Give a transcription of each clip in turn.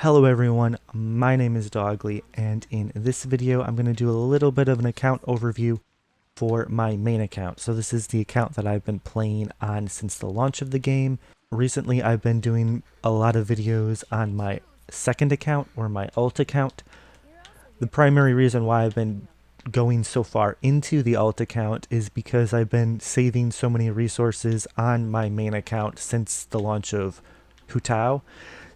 Hello everyone, my name is Dogly, and in this video I'm going to do a little bit of an account overview for my main account. So this is the account that I've been playing on since the launch of the game. Recently I've been doing a lot of videos on my second account, or my alt account. The primary reason why I've been going so far into the alt account is because I've been saving so many resources on my main account since the launch of Hutao.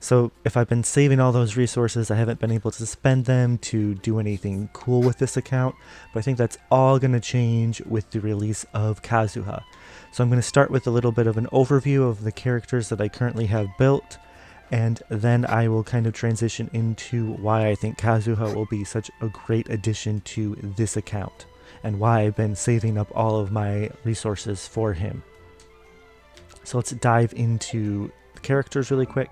So if I've been saving all those resources, I haven't been able to spend them to do anything cool with this account, but I think that's all going to change with the release of Kazuha. So I'm going to start with a little bit of an overview of the characters that I currently have built, and then I will kind of transition into why I think Kazuha will be such a great addition to this account, and why I've been saving up all of my resources for him. So let's dive into the characters really quick.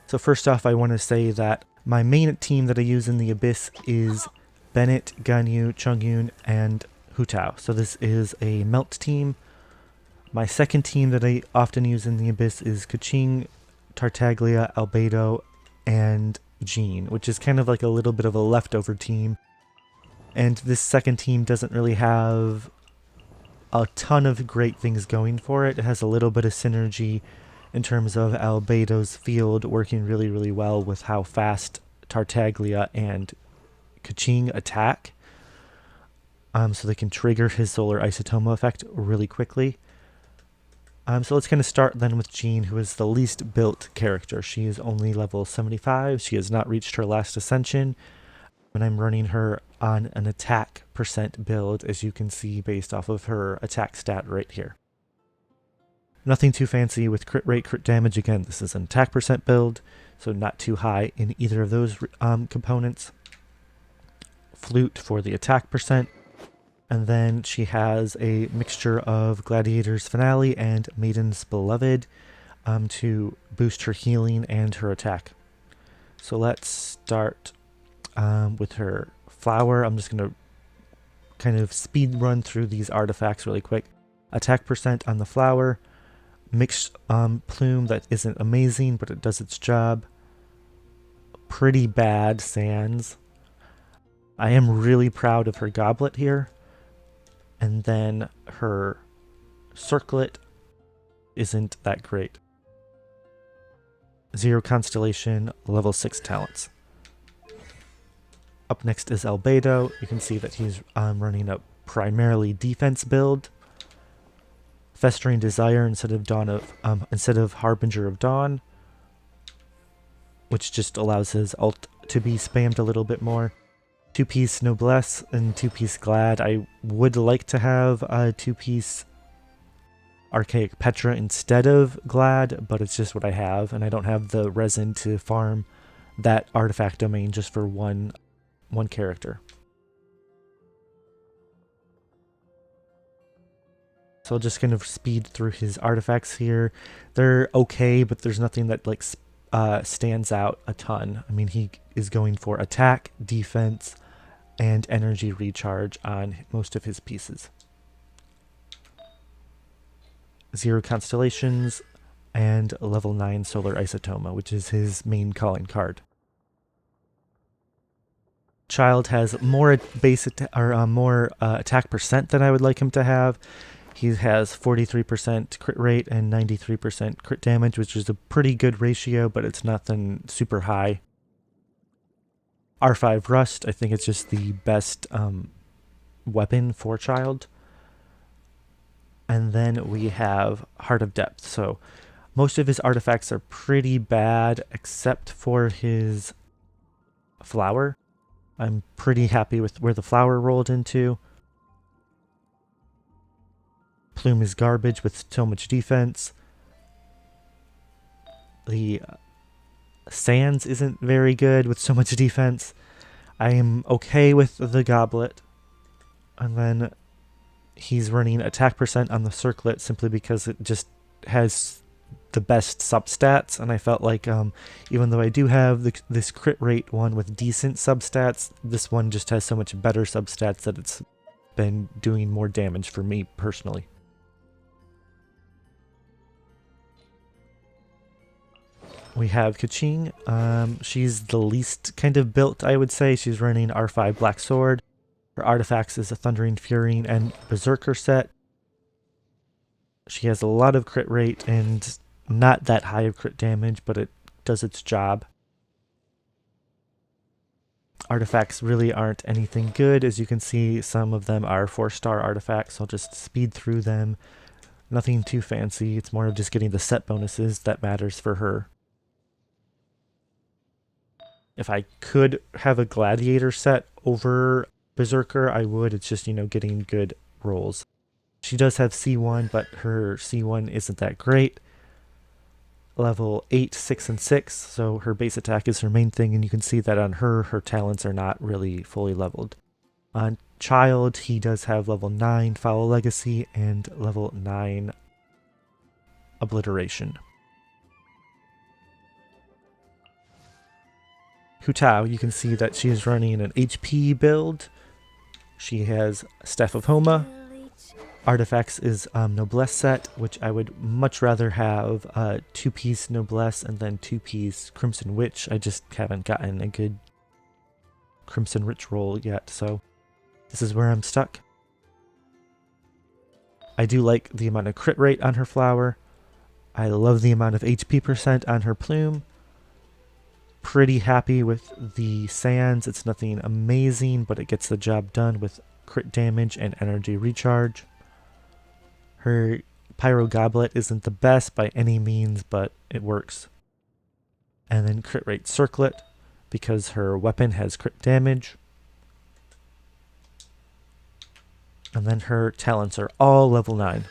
So first off, I want to say that my main team that I use in the Abyss is Bennett, Ganyu, Chongyun, and Hutao. So this is a melt team. My second team that I often use in the Abyss is Keqing, Tartaglia, Albedo, and Jean, which is kind of like a little bit of a leftover team. And this second team doesn't really have a ton of great things going for it. It has a little bit of synergy in terms of Albedo's field working really well with how fast Tartaglia and Keqing attack. So they can trigger his solar isotoma effect really quickly. So let's kind of start then with Jean, who is the least built character. She is only level 75. She has not reached her last ascension. And I'm running her on an attack percent build, as you can see based off of her attack stat right here. Nothing too fancy with crit rate, crit damage. Again, this is an attack percent build, so not too high in either of those components. Flute for the attack percent. And then she has a mixture of Gladiator's Finale and Maiden's Beloved to boost her healing and her attack. So let's start with her flower. I'm just going to kind of speed run through these artifacts really quick. Attack percent on the flower. Mixed plume that isn't amazing, but it does its job. Pretty bad sands. I am really proud of her goblet here. And then her circlet isn't that great. 0 constellation, level 6 talents. Up next is Albedo. You can see that he's running a primarily defense build. Festering Desire instead of Harbinger of Dawn, which just allows his ult to be spammed a little bit more. 2-piece Noblesse and 2-piece Glad. I would like to have a 2-piece Archaic Petra instead of Glad, but it's just what I have, and I don't have the resin to farm that artifact domain just for one character. So I'll just kind of speed through his artifacts here. They're okay, but there's nothing that like stands out a ton. I mean, he is going for attack, defense, and energy recharge on most of his pieces. 0 constellations and level 9 solar isotoma, which is his main calling card. Childe has more more attack percent than I would like him to have. He has 43% crit rate and 93% crit damage, which is a pretty good ratio, but it's nothing super high. R5 Rust, I think it's just the best weapon for Childe. And then we have Heart of Depth. So most of his artifacts are pretty bad, except for his flower. I'm pretty happy with where the flower rolled into. Plume is garbage with so much defense. The Sands isn't very good with so much defense. I am okay with the goblet. And then he's running attack percent on the circlet simply because it just has the best substats. And I felt like even though I do have this crit rate one with decent substats, this one just has so much better substats that it's been doing more damage for me personally. We have Keqing. She's the least kind of built, I would say. She's running R5 Black Sword. Her artifacts is a Thundering Fury and Berserker set. She has a lot of crit rate and not that high of crit damage, but it does its job. Artifacts really aren't anything good. As you can see, some of them are 4-star artifacts. I'll just speed through them. Nothing too fancy. It's more of just getting the set bonuses that matters for her. If I could have a gladiator set over Berserker, I would. It's just, getting good rolls. She does have C1, but her C1 isn't that great. Level 8, 6, and 6, so her base attack is her main thing, and you can see that on her talents are not really fully leveled. On Childe, he does have level 9 Foul Legacy and level 9 Obliteration. Hu Tao, you can see that she is running an HP build. She has Staff of Homa. Artifacts is Noblesse set, which I would much rather have 2-piece Noblesse and then 2-piece Crimson Witch. I just haven't gotten a good Crimson Witch roll yet, so this is where I'm stuck. I do like the amount of crit rate on her flower. I love the amount of HP percent on her plume. Pretty happy with the sands. It's nothing amazing, but it gets the job done with crit damage and energy recharge. Her Pyro Goblet isn't the best by any means, but it works. And then crit rate Circlet, because her weapon has crit damage. And then her talents are all level 9.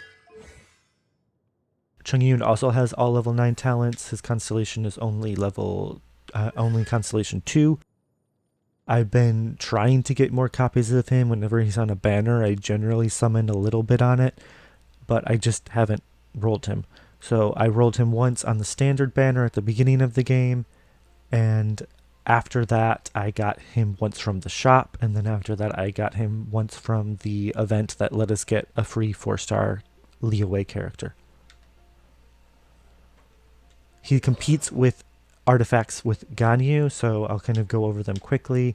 Chongyun also has all level 9 talents. His constellation is only constellation 2. I've been trying to get more copies of him. Whenever he's on a banner, I generally summon a little bit on it, but I just haven't rolled him. So I rolled him once on the standard banner at the beginning of the game, and after that I got him once from the shop, and then after that I got him once from the event that let us get a free 4-star Leeway character. He competes with artifacts with Ganyu, so I'll kind of go over them quickly.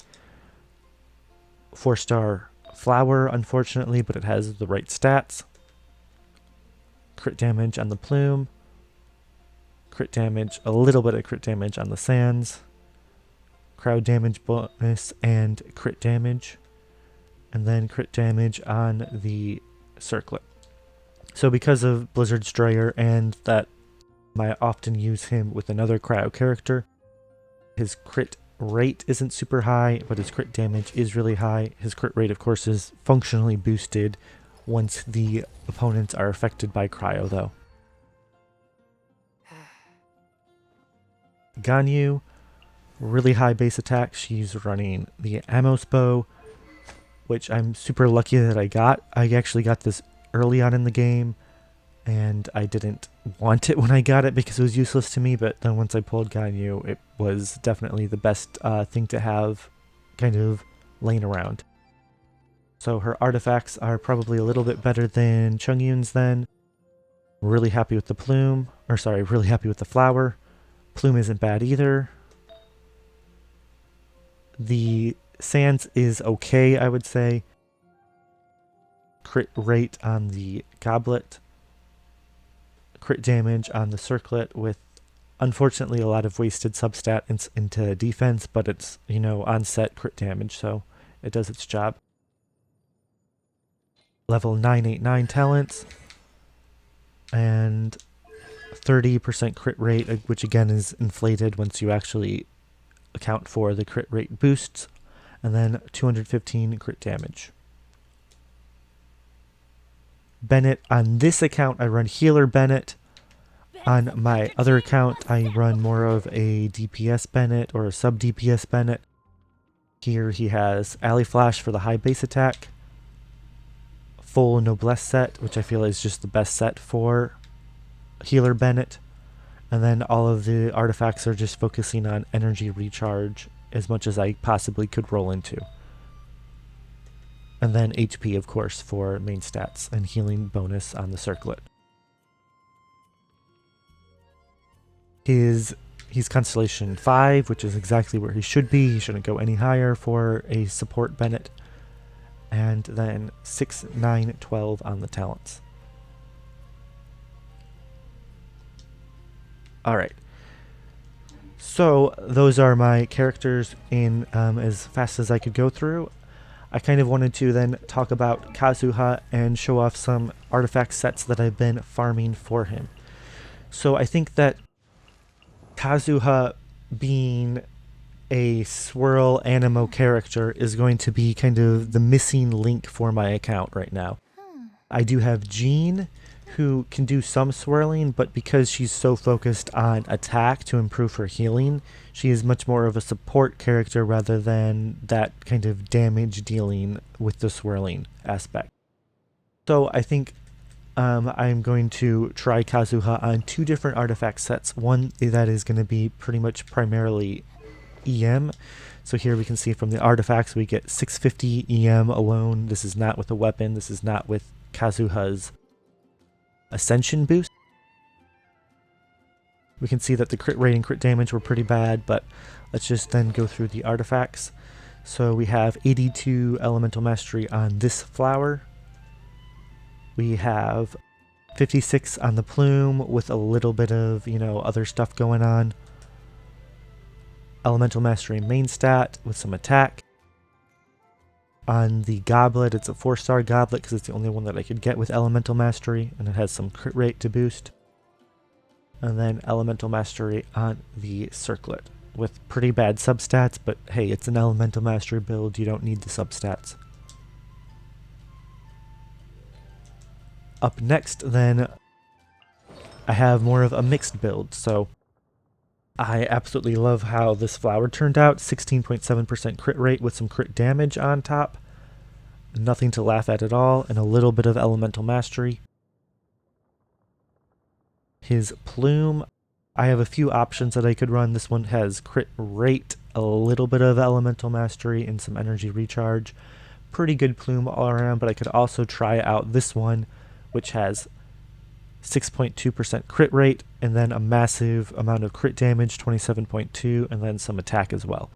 4-star flower, unfortunately, but it has the right stats. Crit damage on the plume. Crit damage, a little bit of crit damage on the sands. Crowd damage bonus and crit damage. And then crit damage on the circlet. So because of Blizzard Destroyer and that I often use him with another cryo character, his crit rate isn't super high, but his crit damage is really high. His crit rate, of course, is functionally boosted once the opponents are affected by cryo, though. Ganyu, really high base attack. She's running the Amos bow, which I'm super lucky that I got. I actually got this early on in the game, and I didn't want it when I got it because it was useless to me, but then once I pulled Ganyu, it was definitely the best thing to have kind of laying around. So her artifacts are probably a little bit better than Chongyun's then. Really happy with the plume, or sorry, really happy with the flower. Plume isn't bad either. The sands is okay, I would say. Crit rate on the goblet. Crit damage on the circlet with, unfortunately, a lot of wasted substat into defense, but it's, on set crit damage, so it does its job. Level 989 talents and 30% crit rate, which again is inflated once you actually account for the crit rate boosts, and then 215 crit damage. Bennett, on this account I run healer Bennett. On my other account I run more of a DPS Bennett or a sub DPS Bennett. Here he has Alley Flash for the high base attack, full Noblesse set, which I feel is just the best set for healer Bennett, and then all of the artifacts are just focusing on energy recharge as much as I possibly could roll into. And then HP, of course, for main stats and healing bonus on the circlet. His He's Constellation 5, which is exactly where he should be. He shouldn't go any higher for a support Bennett. And then 6, 9, 12 on the talents. Alright. So those are my characters in as fast as I could go through. I kind of wanted to then talk about Kazuha and show off some artifact sets that I've been farming for him. So I think that Kazuha being a swirl animo character is going to be kind of the missing link for my account right now. I do have Jean, who can do some swirling, but because she's so focused on attack to improve her healing, she is much more of a support character rather than that kind of damage dealing with the swirling aspect. So I think I'm going to try Kazuha on 2 different artifact sets. One that is going to be pretty much primarily EM. So here we can see from the artifacts we get 650 EM alone. This is not with a weapon. This is not with Kazuha's Ascension boost. We can see that the crit rate and crit damage were pretty bad, but let's just then go through the artifacts. So we have 82 elemental mastery on this flower. We have 56 on the plume with a little bit of, other stuff going on. Elemental mastery main stat with some attack. On the goblet, it's a 4-star goblet because it's the only one that I could get with elemental mastery, and it has some crit rate to boost. And then elemental mastery on the circlet with pretty bad substats, but hey, it's an elemental mastery build, you don't need the substats. Up next then, I have more of a mixed build, so I absolutely love how this flower turned out. 16.7% crit rate with some crit damage on top. Nothing to laugh at all, and a little bit of elemental mastery. His plume, I have a few options that I could run. This one has crit rate, a little bit of elemental mastery, and some energy recharge. Pretty good plume all around, but I could also try out this one, which has 6.2% crit rate, and then a massive amount of crit damage, 27.2, and then some attack as well.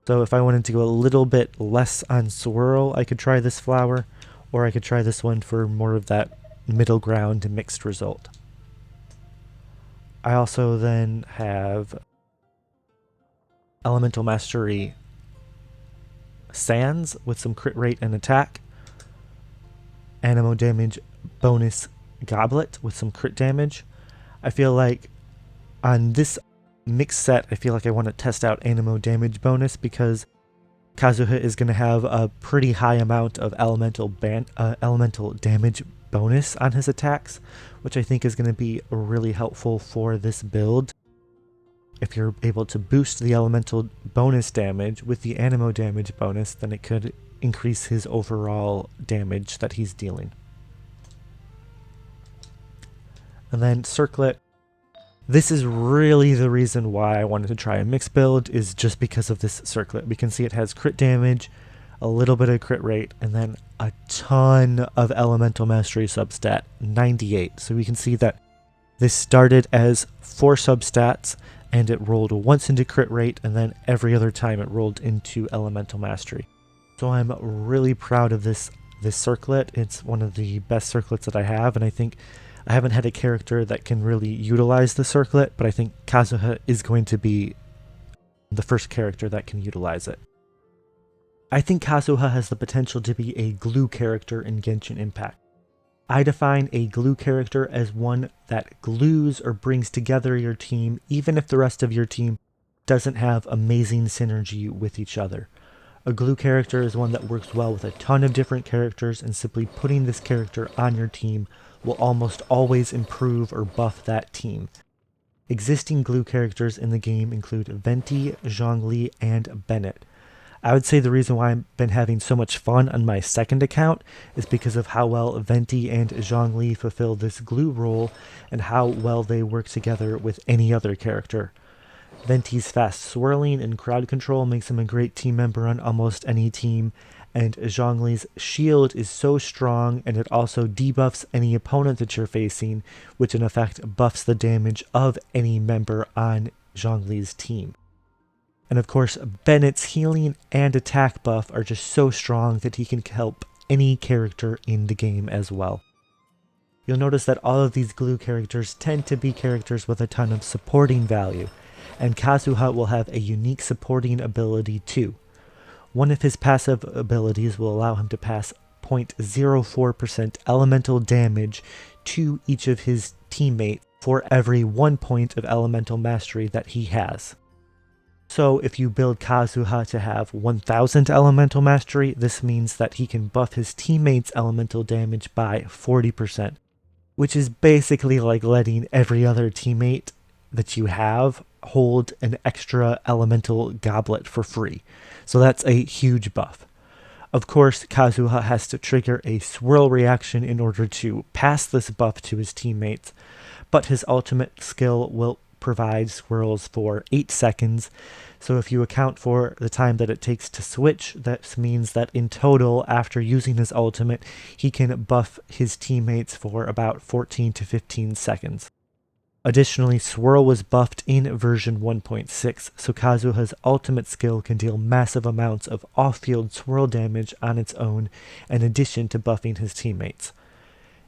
So if I wanted to go a little bit less on swirl, I could try this flower, or I could try this one for more of that middle ground mixed result. I also then have elemental mastery sands with some crit rate and attack, animo damage bonus goblet with some crit damage. I feel like on this mixed set, I feel like I want to test out animo damage bonus because Kazuha is going to have a pretty high amount of elemental damage bonus on his attacks, which I think is going to be really helpful for this build. If you're able to boost the elemental bonus damage with the animo damage bonus, then it could increase his overall damage that he's dealing. And then circlet. This is really the reason why I wanted to try a mixed build, is just because of this circlet. We can see it has crit damage, a little bit of crit rate, and then a ton of elemental mastery substat, 98. So we can see that this started as 4 substats, and it rolled once into crit rate, and then every other time it rolled into elemental mastery. So I'm really proud of this circlet. It's one of the best circlets that I have, and I think I haven't had a character that can really utilize the circlet, but I think Kazuha is going to be the first character that can utilize it. I think Kazuha has the potential to be a glue character in Genshin Impact. I define a glue character as one that glues or brings together your team, even if the rest of your team doesn't have amazing synergy with each other. A glue character is one that works well with a ton of different characters, and simply putting this character on your team will almost always improve or buff that team. Existing glue characters in the game include Venti, Zhongli, and Bennett. I would say the reason why I've been having so much fun on my second account is because of how well Venti and Zhongli fulfill this glue role and how well they work together with any other character. Venti's fast swirling and crowd control makes him a great team member on almost any team, and Zhongli's shield is so strong, and it also debuffs any opponent that you're facing, which in effect buffs the damage of any member on Zhongli's team. And of course, Bennett's healing and attack buff are just so strong that he can help any character in the game as well. You'll notice that all of these glue characters tend to be characters with a ton of supporting value, and Kazuha will have a unique supporting ability too. One of his passive abilities will allow him to pass 0.04% elemental damage to each of his teammates for every 1 point of elemental mastery that he has. So if you build Kazuha to have 1000 elemental mastery, this means that he can buff his teammates' elemental damage by 40%, which is basically like letting every other teammate that you have hold an extra elemental goblet for free. So that's a huge buff. Of course, Kazuha has to trigger a swirl reaction in order to pass this buff to his teammates, but his ultimate skill will provide swirls for 8 seconds. So if you account for the time that it takes to switch, that means that in total, after using his ultimate, he can buff his teammates for about 14 to 15 seconds. Additionally, Swirl was buffed in version 1.6, so Kazuha's ultimate skill can deal massive amounts of off-field swirl damage on its own, in addition to buffing his teammates.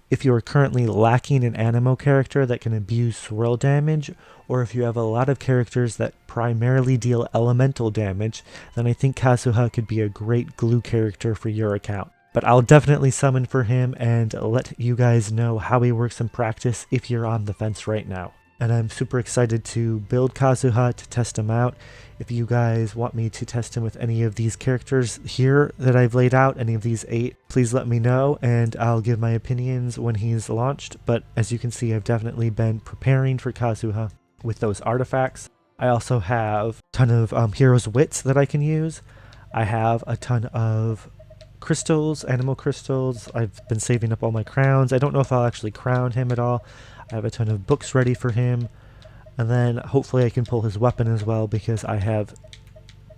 If you are currently lacking an Anemo character that can abuse swirl damage, or if you have a lot of characters that primarily deal elemental damage, then I think Kazuha could be a great glue character for your account. But I'll definitely summon for him and let you guys know how he works in practice if you're on the fence right now. And I'm super excited to build Kazuha to test him out. If you guys want me to test him with any of these characters here that I've laid out, any of these 8, please let me know and I'll give my opinions when he's launched. But as you can see, I've definitely been preparing for Kazuha with those artifacts. I also have a ton of Hero's Wits that I can use. I have a ton of crystals, animal crystals. I've been saving up all my crowns. I don't know if I'll actually crown him at all. I have a ton of books ready for him. And then hopefully I can pull his weapon as well because I have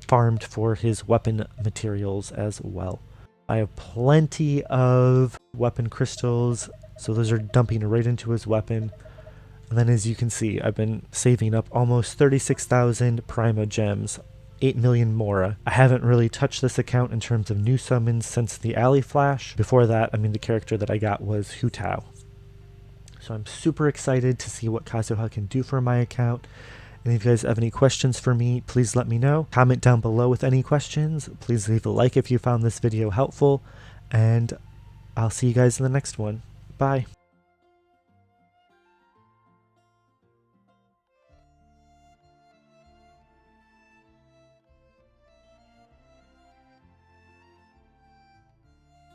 farmed for his weapon materials as well. I have plenty of weapon crystals, so those are dumping right into his weapon. And then as you can see, I've been saving up almost 36,000 Prima Gems. 8 million Mora. I haven't really touched this account in terms of new summons since the Alley Flash. Before that, the character that I got was Hu Tao. So I'm super excited to see what Kazuha can do for my account. And if you guys have any questions for me, please let me know. Comment down below with any questions. Please leave a like if you found this video helpful. And I'll see you guys in the next one. Bye.